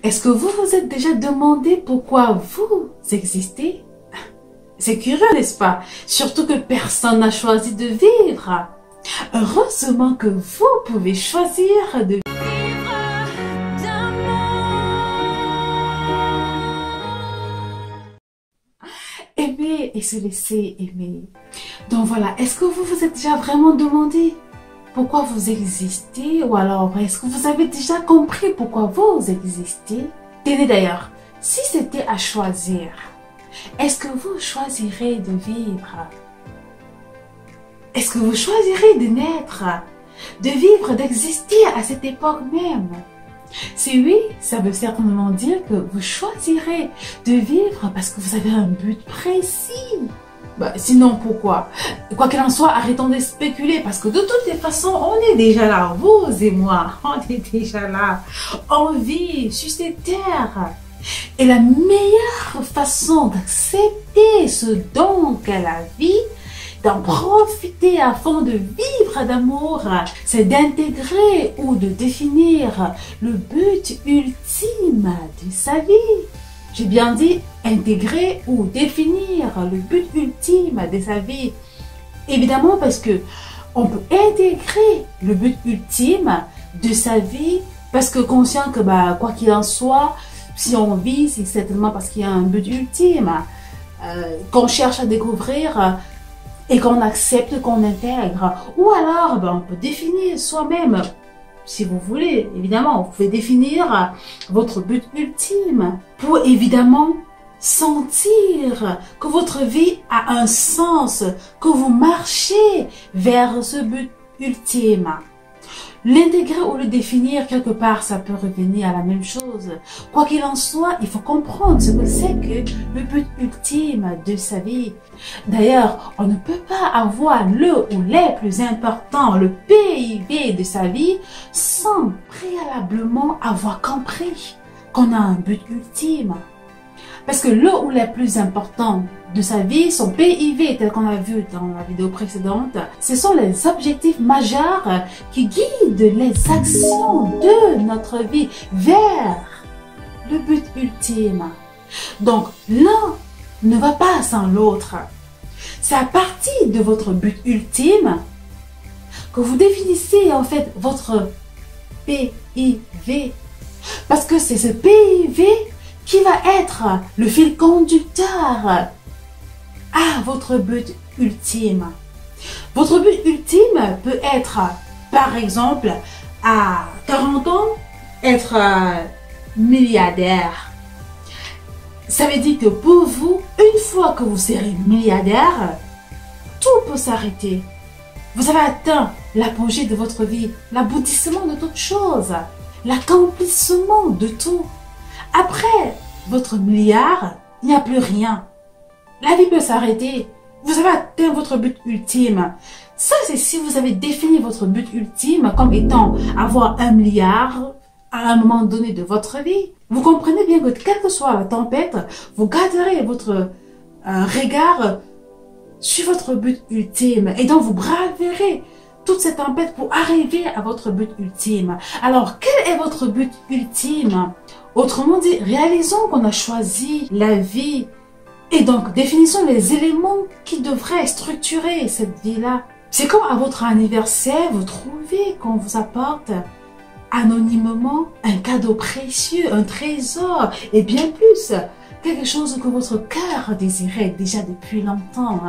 Est-ce que vous vous êtes déjà demandé pourquoi vous existez? C'est curieux, n'est-ce pas? Surtout que personne n'a choisi de vivre. Heureusement que vous pouvez choisir de vivre aimer et se laisser aimer. Donc voilà, est-ce que vous vous êtes déjà vraiment demandé pourquoi vous existez, ou alors est-ce que vous avez déjà compris pourquoi vous existez? Tenez d'ailleurs, si c'était à choisir, est-ce que vous choisirez de vivre? Est-ce que vous choisirez de naître, de vivre, d'exister à cette époque même? Si oui, ça veut certainement dire que vous choisirez de vivre parce que vous avez un but précis. Sinon, pourquoi? Quoi qu'il en soit, arrêtons de spéculer parce que de toutes les façons, on est déjà là, vous et moi, on est déjà là, on vit sur cette terre. Et la meilleure façon d'accepter ce don qu'est la vie, d'en profiter à fond, de vivre d'amour, c'est d'intégrer ou de définir le but ultime de sa vie. J'ai bien dit intégrer ou définir le but ultime de sa vie. Évidemment parce que on peut intégrer le but ultime de sa vie parce que conscient que quoi qu'il en soit, si on vit, c'est certainement parce qu'il y a un but ultime qu'on cherche à découvrir et qu'on accepte, qu'on intègre. Ou alors, on peut définir soi-même, si vous voulez, évidemment, vous pouvez définir votre but ultime pour évidemment sentir que votre vie a un sens, que vous marchez vers ce but ultime. L'intégrer ou le définir quelque part, ça peut revenir à la même chose. Quoi qu'il en soit, il faut comprendre ce que c'est que le but ultime de sa vie. D'ailleurs, on ne peut pas avoir le ou les plus importants, le PIB de sa vie, sans préalablement avoir compris qu'on a un but ultime. Parce que le ou les plus importants de sa vie, son PIB, tel qu'on a vu dans la vidéo précédente, ce sont les objectifs majeurs qui guident les actions de notre vie vers le but ultime. Donc, l'un ne va pas sans l'autre. C'est à partir de votre but ultime que vous définissez en fait votre PIB. Parce que c'est ce PIB qui va être le fil conducteur à votre but ultime. Votre but ultime peut être, par exemple, à 40 ans, être milliardaire. Ça veut dire que pour vous, une fois que vous serez milliardaire, tout peut s'arrêter. Vous avez atteint l'apogée de votre vie, l'aboutissement de toute chose, l'accomplissement de tout. Après votre milliard, il n'y a plus rien. La vie peut s'arrêter. Vous avez atteint votre but ultime. Ça, c'est si vous avez défini votre but ultime comme étant avoir 1 milliard à un moment donné de votre vie. Vous comprenez bien que quelle que soit la tempête, vous garderez votre regard sur votre but ultime. Et donc, vous braverez toute cette tempête pour arriver à votre but ultime. Alors, quel est votre but ultime? Autrement dit, réalisons qu'on a choisi la vie et donc définissons les éléments qui devraient structurer cette vie-là. C'est comme à votre anniversaire, vous trouvez qu'on vous apporte anonymement un cadeau précieux, un trésor et bien plus. Quelque chose que votre cœur désirait déjà depuis longtemps,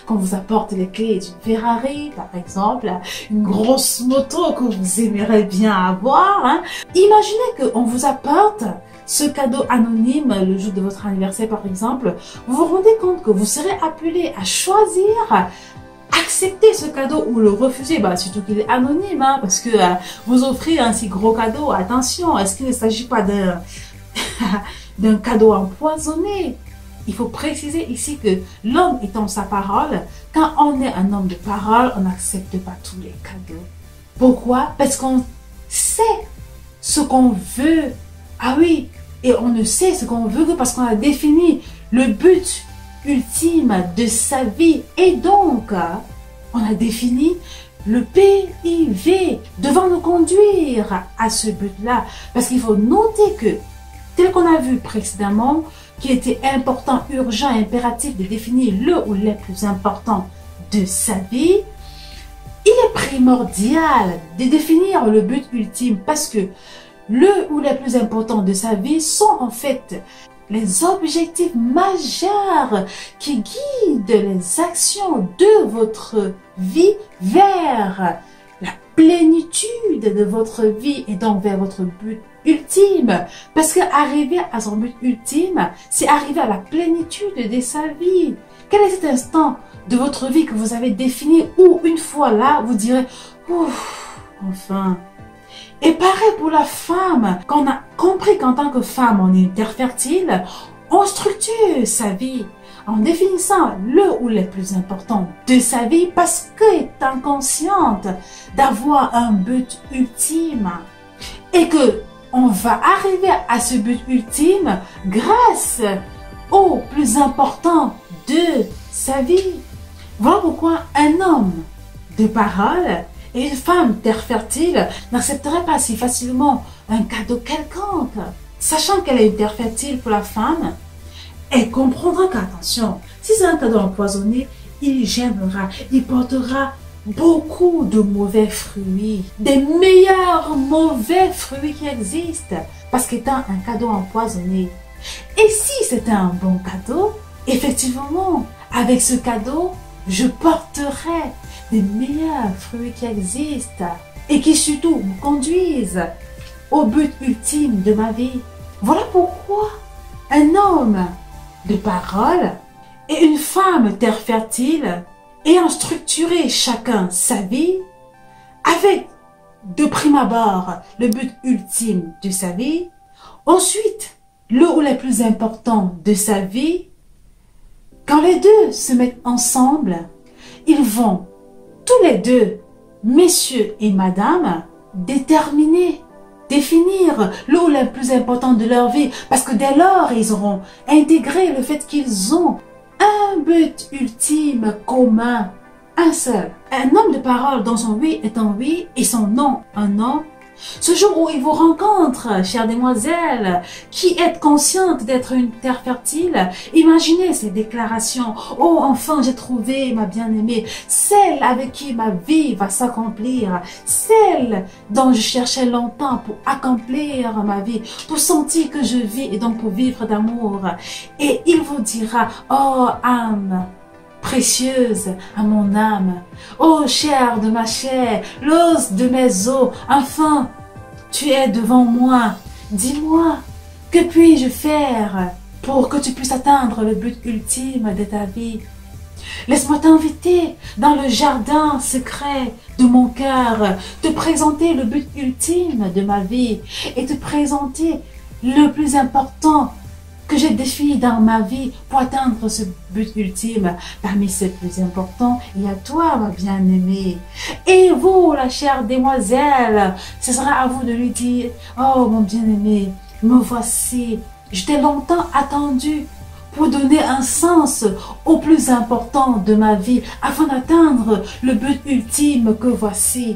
qu'on vous apporte les clés d'une Ferrari, par exemple, une grosse moto que vous aimeriez bien avoir. Imaginez qu'on vous apporte ce cadeau anonyme le jour de votre anniversaire, par exemple. Vous vous rendez compte que vous serez appelé à choisir, accepter ce cadeau ou le refuser, surtout qu'il est anonyme, parce que vous offrez un si gros cadeau. Attention, est-ce qu'il ne s'agit pas d'un cadeau empoisonné? Il faut préciser ici que l'homme étant sa parole, quand on est un homme de parole, on n'accepte pas tous les cadeaux. Pourquoi? Parce qu'on sait ce qu'on veut. Ah oui, et on ne sait ce qu'on veut que parce qu'on a défini le but ultime de sa vie. Et donc, on a défini le PIB devant nous conduire à ce but-là. Parce qu'il faut noter que tel qu'on a vu précédemment, qu'il était important, urgent et impératif de définir le ou les plus importants de sa vie, il est primordial de définir le but ultime parce que le ou les plus importants de sa vie sont en fait les objectifs majeurs qui guident les actions de votre vie vers la plénitude de votre vie et donc vers votre but ultime. Parce qu'arriver à son but ultime, c'est arriver à la plénitude de sa vie. Quel est cet instant de votre vie que vous avez défini où une fois là, vous direz « Ouf, enfin ». Et pareil pour la femme, quand on a compris qu'en tant que femme, on est une terre fertile, on structure sa vie en définissant le ou les plus importants de sa vie parce qu'étant consciente d'avoir un but ultime et que on va arriver à ce but ultime grâce au plus important de sa vie. Voilà pourquoi un homme de parole et une femme terre fertile n'accepterait pas si facilement un cadeau quelconque. Sachant qu'elle est une terre fertile pour la femme, elle comprendra qu'attention, si c'est un cadeau empoisonné, il gênera, il portera beaucoup de mauvais fruits, des meilleurs mauvais fruits qui existent, parce qu'étant un cadeau empoisonné. Et si c'était un bon cadeau, effectivement, avec ce cadeau, je porterai des meilleurs fruits qui existent et qui surtout me conduisent au but ultime de ma vie. Voilà pourquoi un homme de parole et une femme terre fertile ayant structuré chacun sa vie avec de prime abord le but ultime de sa vie, ensuite le ou les plus importants de sa vie, quand les deux se mettent ensemble, ils vont tous les deux, messieurs et madame, définir le ou les plus important de leur vie parce que dès lors, ils auront intégré le fait qu'ils ont un but ultime commun, un seul. Un homme de parole dont son oui est un oui et son non un non. Ce jour où il vous rencontre, chère demoiselle, qui êtes consciente d'être une terre fertile, imaginez ces déclarations. Oh, enfin, j'ai trouvé ma bien-aimée, celle avec qui ma vie va s'accomplir, celle dont je cherchais longtemps pour accomplir ma vie, pour sentir que je vis et donc pour vivre d'amour. Et il vous dira, oh, âme précieuse à mon âme, ô chair de ma chair, l'os de mes os, enfin, tu es devant moi. Dis-moi, que puis-je faire pour que tu puisses atteindre le but ultime de ta vie? Laisse-moi t'inviter dans le jardin secret de mon cœur, te présenter le but ultime de ma vie et te présenter le plus important que j'ai défini dans ma vie pour atteindre ce but ultime. Parmi ces plus importants, il y a toi, ma bien-aimée. Et vous, la chère demoiselle, ce sera à vous de lui dire, oh, mon bien-aimé, me voici. Je t'ai longtemps attendu pour donner un sens au plus important de ma vie afin d'atteindre le but ultime que voici.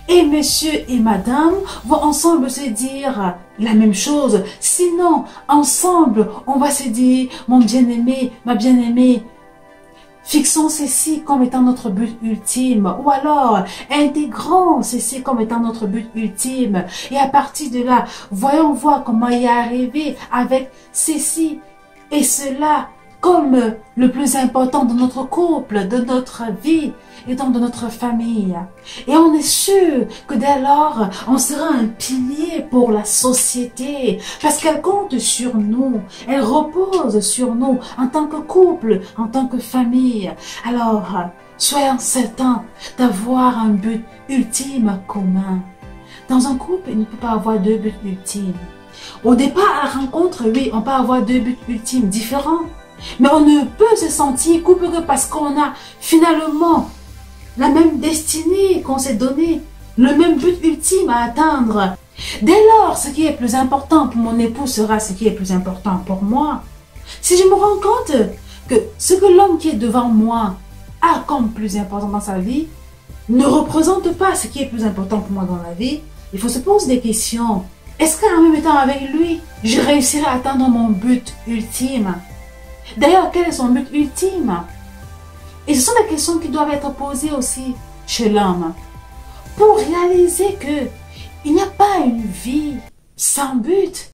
Et monsieur et madame vont ensemble se dire la même chose. Sinon, ensemble, on va se dire, mon bien-aimé, ma bien-aimée, fixons ceci comme étant notre but ultime. Ou alors, intégrons ceci comme étant notre but ultime. Et à partir de là, voyons voir comment y arriver avec ceci et cela comme le plus important de notre couple, de notre vie et donc de notre famille. Et on est sûr que dès lors, on sera un pilier pour la société parce qu'elle compte sur nous, elle repose sur nous en tant que couple, en tant que famille. Alors, soyons certains d'avoir un but ultime commun. Dans un couple, il ne peut pas avoir deux buts ultimes. Au départ, à la rencontre, oui, on peut avoir deux buts ultimes différents. Mais on ne peut se sentir couple que parce qu'on a finalement la même destinée qu'on s'est donnée, le même but ultime à atteindre. Dès lors, ce qui est plus important pour mon époux sera ce qui est plus important pour moi. Si je me rends compte que ce que l'homme qui est devant moi a comme plus important dans sa vie ne représente pas ce qui est plus important pour moi dans la vie, il faut se poser des questions. Est-ce qu'en même temps avec lui, je réussirai à atteindre mon but ultime? D'ailleurs, quel est son but ultime? Et ce sont des questions qui doivent être posées aussi chez l'homme pour réaliser que il n'y a pas une vie sans but.